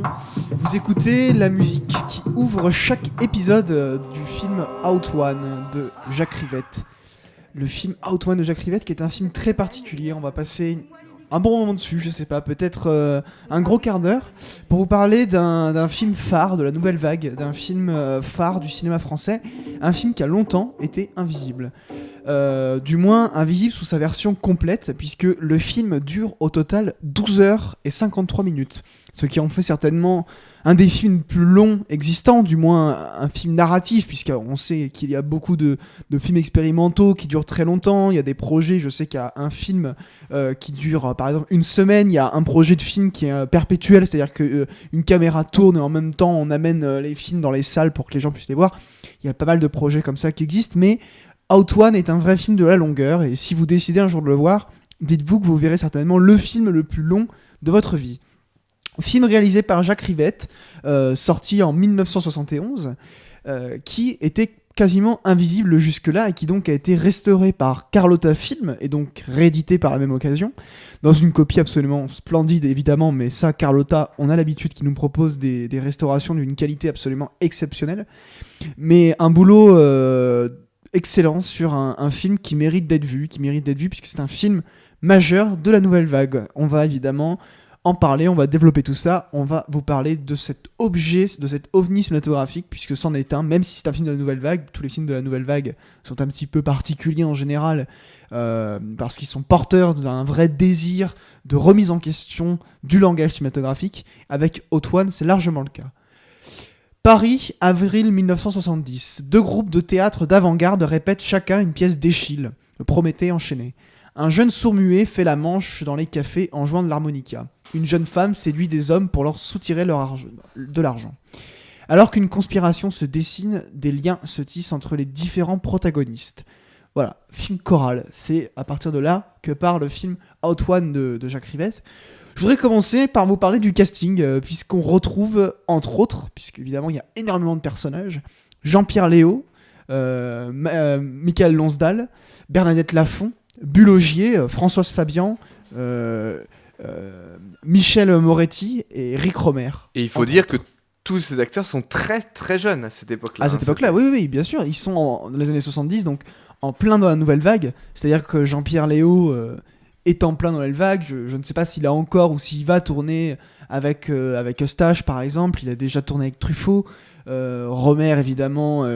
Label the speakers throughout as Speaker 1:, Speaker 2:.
Speaker 1: Attention, vous écoutez la musique qui ouvre chaque épisode du film Out One de Jacques Rivette. Le film Out One de Jacques Rivette qui est un film très particulier. On va passer un bon moment dessus, je sais pas, peut-être un gros quart d'heure pour vous parler d'un film phare de la nouvelle vague, d'un film phare du cinéma français, un film qui a longtemps été invisible. Du moins invisible sous sa version complète, puisque le film dure au total 12 heures et 53 minutes, ce qui en fait certainement un des films plus longs existants, du moins un film narratif, puisqu'on sait qu'il y a beaucoup de films expérimentaux qui durent très longtemps. Il y a des projets, je sais qu'il y a un film qui dure par exemple une semaine, il y a un projet de film qui est perpétuel, c'est-à-dire qu'une caméra tourne et en même temps on amène les films dans les salles pour que les gens puissent les voir. Il y a pas mal de projets comme ça qui existent, mais Out One est un vrai film de la longueur, et si vous décidez un jour de le voir, dites-vous que vous verrez certainement le film le plus long de votre vie. Film réalisé par Jacques Rivette, sorti en 1971, qui était quasiment invisible jusque-là et qui donc a été restauré par Carlotta Film et donc réédité par la même occasion, dans une copie absolument splendide évidemment, mais ça Carlotta, on a l'habitude qu'ils nous propose des restaurations d'une qualité absolument exceptionnelle, mais un boulot excellent sur un film qui mérite d'être vu puisque c'est un film majeur de la nouvelle vague. On va évidemment en parler, on va développer tout ça, on va vous parler de cet objet, de cet ovni cinématographique, puisque c'en est un, même si c'est un film de la nouvelle vague. Tous les films de la nouvelle vague sont un petit peu particuliers en général, parce qu'ils sont porteurs d'un vrai désir de remise en question du langage cinématographique. Avec Out One, c'est largement le cas. Paris, avril 1970. Deux groupes de théâtre d'avant-garde répètent chacun une pièce d'Eschyle, le Prométhée enchaîné. Un jeune sourd-muet fait la manche dans les cafés en jouant de l'harmonica. Une jeune femme séduit des hommes pour leur soutirer de l'argent. Alors qu'une conspiration se dessine, des liens se tissent entre les différents protagonistes. Voilà, film choral. C'est à partir de là que part le film Out One de Jacques Rivette. Je voudrais commencer par vous parler du casting, puisqu'on retrouve, entre autres, puisqu'évidemment il y a énormément de personnages, Jean-Pierre Léaud, Michael Lonsdal, Bernadette Lafont, Bulogier, Françoise Fabian, Michel Moretti et Rick Romer.
Speaker 2: Et il faut dire que tous ces acteurs sont très très jeunes à cette époque-là.
Speaker 1: À cette époque-là, oui, bien sûr. Ils sont dans les années 70, donc en plein dans la nouvelle vague. C'est-à-dire que Jean-Pierre Léaud est en plein dans la nouvelle vague. Je ne sais pas s'il a encore ou s'il va tourner avec Eustache, par exemple. Il a déjà tourné avec Truffaut. Romer, évidemment,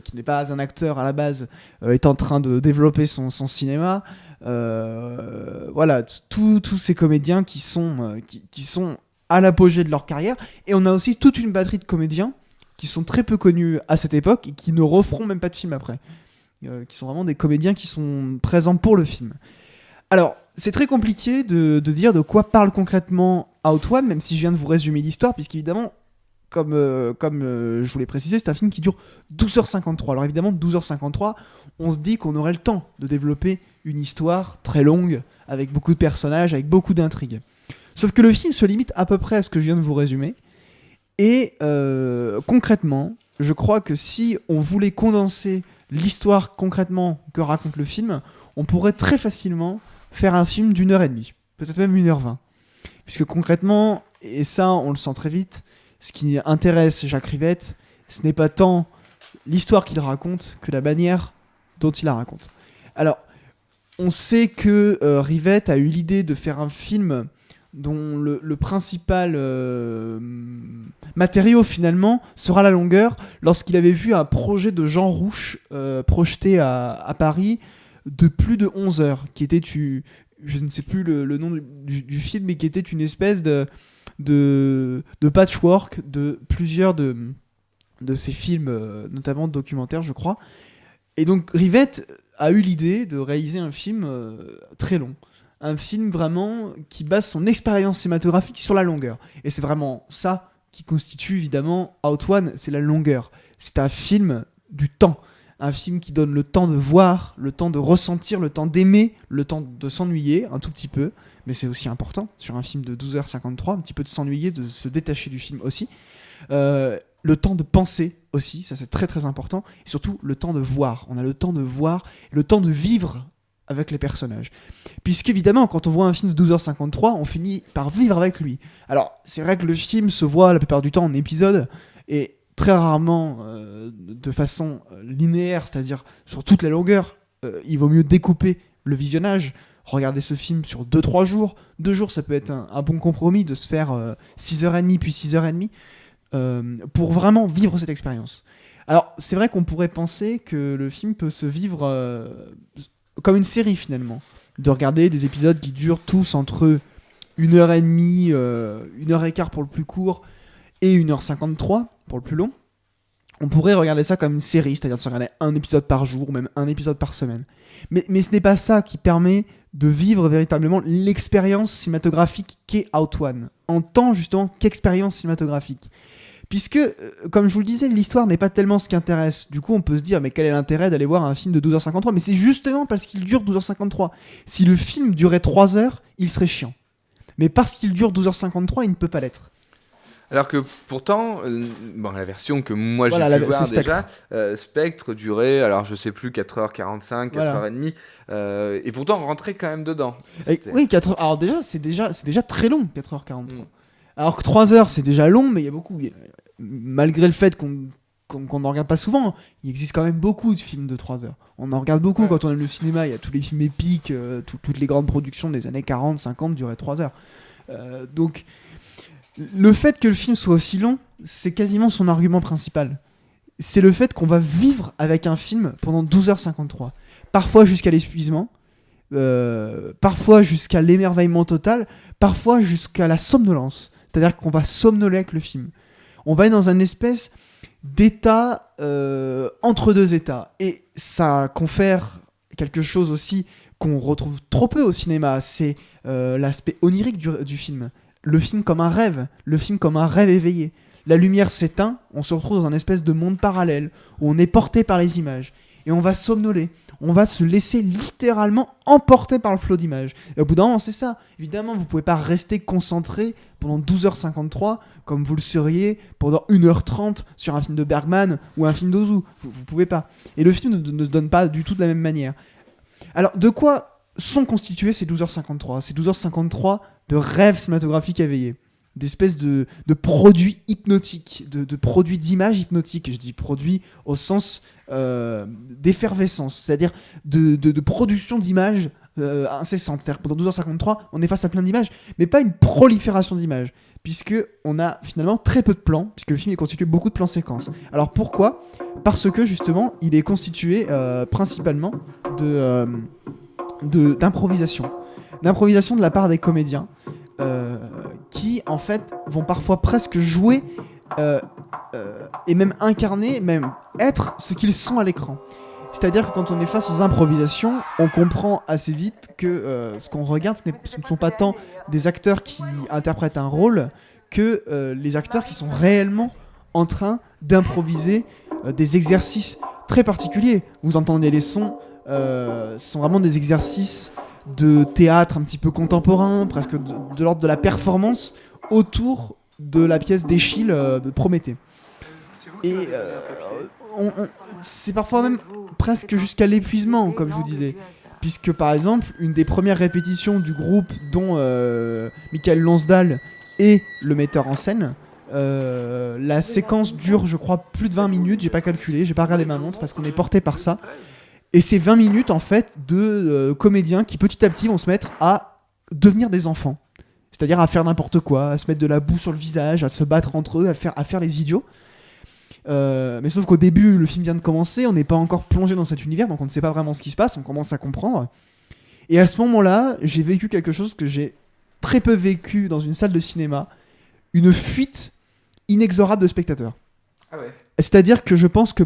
Speaker 1: qui n'est pas un acteur à la base, est en train de développer son cinéma. Voilà, tous ces comédiens qui sont à l'apogée de leur carrière. Et on a aussi toute une batterie de comédiens qui sont très peu connus à cette époque et qui ne referont même pas de film après. Qui sont vraiment des comédiens qui sont présents pour le film. Alors, c'est très compliqué de dire de quoi parle concrètement Out One, même si je viens de vous résumer l'histoire, puisqu'évidemment, comme je vous l'ai précisé, c'est un film qui dure 12h53. Alors évidemment, 12h53, on se dit qu'on aurait le temps de développer une histoire très longue, avec beaucoup de personnages, avec beaucoup d'intrigues. Sauf que le film se limite à peu près à ce que je viens de vous résumer. Et concrètement, je crois que si on voulait condenser l'histoire concrètement que raconte le film, on pourrait très facilement faire un film d'1h30, peut-être même 1h20. Puisque concrètement, et ça on le sent très vite, ce qui intéresse Jacques Rivette, ce n'est pas tant l'histoire qu'il raconte que la manière dont il la raconte. Alors, on sait que Rivette a eu l'idée de faire un film dont le principal matériau finalement sera la longueur, lorsqu'il avait vu un projet de Jean Rouch projeté à Paris de plus de 11 heures, qui était, je ne sais plus le nom du film, mais qui était une espèce de patchwork de plusieurs de ces films, notamment documentaires, je crois. Et donc Rivette a eu l'idée de réaliser un film très long. Un film vraiment qui base son expérience cinématographique sur la longueur. Et c'est vraiment ça qui constitue évidemment Out One, c'est la longueur. C'est un film du temps. Un film qui donne le temps de voir, le temps de ressentir, le temps d'aimer, le temps de s'ennuyer un tout petit peu. Mais c'est aussi important sur un film de 12h53, un petit peu de s'ennuyer, de se détacher du film aussi. Le temps de penser aussi, ça c'est très très important. Et surtout le temps de voir. On a le temps de voir, le temps de vivre avec les personnages. Puisqu'évidemment, quand on voit un film de 12h53, on finit par vivre avec lui. Alors, c'est vrai que le film se voit la plupart du temps en épisodes, et très rarement de façon linéaire, c'est-à-dire sur toute la longueur. Il vaut mieux découper le visionnage, regarder ce film sur 2-3 jours. 2 jours, ça peut être un bon compromis de se faire 6h30 puis 6h30 pour vraiment vivre cette expérience. Alors, c'est vrai qu'on pourrait penser que le film peut se vivre comme une série finalement, de regarder des épisodes qui durent tous entre 1h30, 1h15 pour le plus court et 1h53 pour le plus long. On pourrait regarder ça comme une série, c'est-à-dire de se regarder un épisode par jour ou même un épisode par semaine. Mais ce n'est pas ça qui permet de vivre véritablement l'expérience cinématographique qu'est Out One, en tant justement qu'expérience cinématographique. Puisque, comme je vous le disais, l'histoire n'est pas tellement ce qui intéresse. Du coup, on peut se dire, mais quel est l'intérêt d'aller voir un film de 12h53 ? Mais c'est justement parce qu'il dure 12h53. Si le film durait 3 heures, il serait chiant. Mais parce qu'il dure 12h53, il ne peut pas l'être.
Speaker 2: Alors que pourtant, la version que moi
Speaker 1: Voilà,
Speaker 2: j'ai pu voir
Speaker 1: Spectre.
Speaker 2: déjà, Spectre durait, alors je sais plus, 4h45, 4h30, et pourtant rentrait quand même dedans.
Speaker 1: Oui, 4 heures. Alors déjà, c'est déjà très long, 4h43. Alors que 3 heures, c'est déjà long, mais il y a beaucoup... Malgré le fait qu'on n'en regarde pas souvent, il existe quand même beaucoup de films de 3 heures. On en regarde beaucoup quand on aime le cinéma. Il y a tous les films épiques, toutes les grandes productions des années 40, 50 duraient 3 heures. Donc, le fait que le film soit aussi long, c'est quasiment son argument principal. C'est le fait qu'on va vivre avec un film pendant 12h53. Parfois jusqu'à l'épuisement, parfois jusqu'à l'émerveillement total, parfois jusqu'à la somnolence. C'est-à-dire qu'on va somnoler avec le film. On va être dans un espèce d'état entre deux états. Et ça confère quelque chose aussi qu'on retrouve trop peu au cinéma, c'est l'aspect onirique du film. Le film comme un rêve, le film comme un rêve éveillé. La lumière s'éteint, on se retrouve dans un espèce de monde parallèle où on est porté par les images. Et on va somnoler, on va se laisser littéralement emporter par le flot d'images. Et au bout d'un moment, c'est ça. Évidemment, vous ne pouvez pas rester concentré pendant 12h53 comme vous le seriez pendant 1h30 sur un film de Bergman ou un film d'Ozu. Vous ne pouvez pas. Et le film ne se donne pas du tout de la même manière. Alors, de quoi sont constitués ces 12h53 ? Ces 12h53 de rêves cinématographiques éveillés, d'espèces de produits hypnotiques, de produits d'images hypnotiques. Je dis produits au sens d'effervescence, c'est-à-dire de production d'images incessante. C'est-à-dire pendant 12h53, on est face à plein d'images, mais pas une prolifération d'images, puisqu'on a finalement très peu de plans, puisque le film est constitué de beaucoup de plans séquences. Alors pourquoi ? Parce que justement, il est constitué principalement d'improvisation. D'improvisation de la part des comédiens, qui en fait vont parfois presque jouer et même incarner, même être ce qu'ils sont à l'écran. C'est-à-dire que quand on est face aux improvisations, on comprend assez vite que ce qu'on regarde, ce ne sont pas tant des acteurs qui interprètent un rôle que les acteurs qui sont réellement en train d'improviser des exercices très particuliers. Vous entendez les sons, ce sont vraiment des exercices de théâtre un petit peu contemporain, presque de l'ordre de la performance autour de la pièce d'Eschyle de Prométhée. Et c'est parfois même presque jusqu'à l'épuisement, comme je vous disais. Puisque par exemple, une des premières répétitions du groupe dont Michael Lonsdal est le metteur en scène, la séquence dure, je crois, plus de 20 minutes, j'ai pas calculé, j'ai pas regardé ma montre parce qu'on est porté par ça. Et c'est 20 minutes en fait de comédiens qui petit à petit vont se mettre à devenir des enfants. C'est-à-dire à faire n'importe quoi, à se mettre de la boue sur le visage, à se battre entre eux, à faire les idiots. Mais sauf qu'au début, le film vient de commencer, on n'est pas encore plongé dans cet univers, donc on ne sait pas vraiment ce qui se passe, on commence à comprendre. Et à ce moment-là, j'ai vécu quelque chose que j'ai très peu vécu dans une salle de cinéma, une fuite inexorable de spectateurs.
Speaker 2: Ah ouais.
Speaker 1: C'est-à-dire que je pense que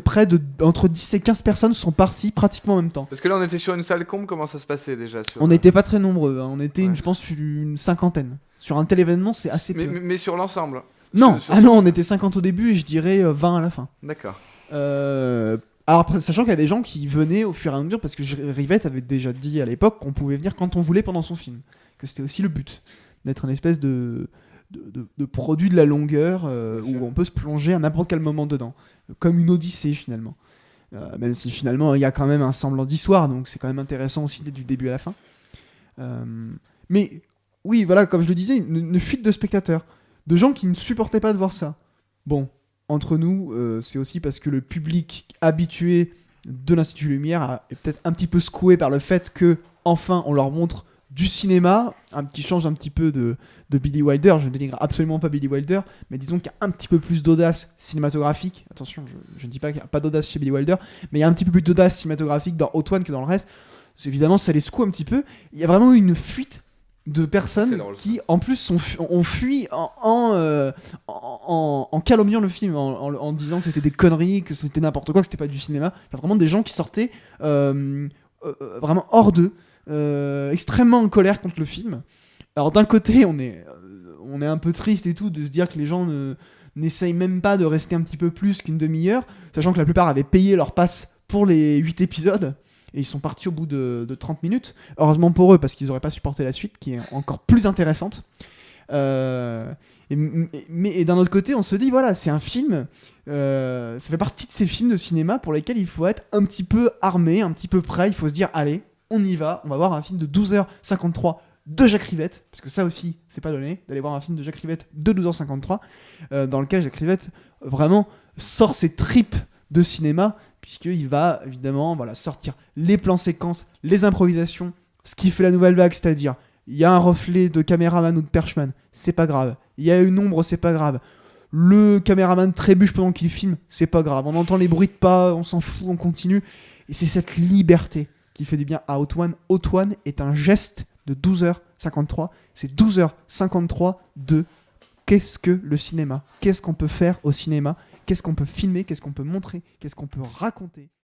Speaker 1: entre 10 et 15 personnes sont parties pratiquement en même temps.
Speaker 2: Parce que là, on était sur une salle comble, comment ça se passait déjà
Speaker 1: On n'était pas très nombreux, hein. On était, je pense, une cinquantaine. Sur un tel événement, c'est assez peu.
Speaker 2: Mais sur l'ensemble
Speaker 1: Non, non, on était 50 au début et je dirais 20 à la fin.
Speaker 2: D'accord.
Speaker 1: Alors, sachant qu'il y a des gens qui venaient au fur et à mesure, parce que Rivette avait déjà dit à l'époque qu'on pouvait venir quand on voulait pendant son film. Que c'était aussi le but, d'être une espèce de produit de la longueur où on peut se plonger à n'importe quel moment dedans. Comme une odyssée finalement. même si finalement il y a quand même un semblant d'histoire, donc c'est quand même intéressant aussi du début à la fin. Mais oui, voilà, comme je le disais, une fuite de spectateurs, de gens qui ne supportaient pas de voir ça. Bon, entre nous, c'est aussi parce que le public habitué de l'Institut Lumière est peut-être un petit peu secoué par le fait que enfin on leur montre du cinéma, qui change un petit peu de Billy Wilder. Je ne dénigre absolument pas Billy Wilder, mais disons qu'il y a un petit peu plus d'audace cinématographique. Attention, je ne dis pas qu'il n'y a pas d'audace chez Billy Wilder, mais il y a un petit peu plus d'audace cinématographique dans Hot One que dans le reste. Évidemment, ça les secoue un petit peu. Il y a vraiment une fuite de personnes qui, en plus, ont fui en calomniant le film, en disant que c'était des conneries, que c'était n'importe quoi, que c'était pas du cinéma. Il y a vraiment des gens qui sortaient vraiment hors d'eux, extrêmement en colère contre le film. Alors d'un côté, on est un peu triste et tout de se dire que les gens n'essayent même pas de rester un petit peu plus qu'une demi-heure, sachant que la plupart avaient payé leur passe pour les 8 épisodes. Et ils sont partis au bout de 30 minutes. Heureusement pour eux, parce qu'ils n'auraient pas supporté la suite, qui est encore plus intéressante. Mais d'un autre côté, on se dit, voilà, c'est un film, ça fait partie de ces films de cinéma pour lesquels il faut être un petit peu armé, un petit peu prêt. Il faut se dire, allez, on y va, on va voir un film de 12h53 de Jacques Rivette, parce que ça aussi, c'est pas donné, d'aller voir un film de Jacques Rivette de 12h53, dans lequel Jacques Rivette vraiment sort ses tripes de cinéma, puisqu'il va évidemment sortir les plans séquences, les improvisations, ce qui fait la nouvelle vague, c'est-à-dire il y a un reflet de caméraman ou de perchman, c'est pas grave, il y a une ombre, c'est pas grave, le caméraman trébuche pendant qu'il filme, c'est pas grave, on entend les bruits de pas, on s'en fout, on continue, et c'est cette liberté qui fait du bien à Hot One. Hot One est un geste de 12h53, c'est 12h53 de qu'est-ce que le cinéma, qu'est-ce qu'on peut faire au cinéma, qu'est-ce qu'on peut filmer, qu'est-ce qu'on peut montrer, qu'est-ce qu'on peut raconter.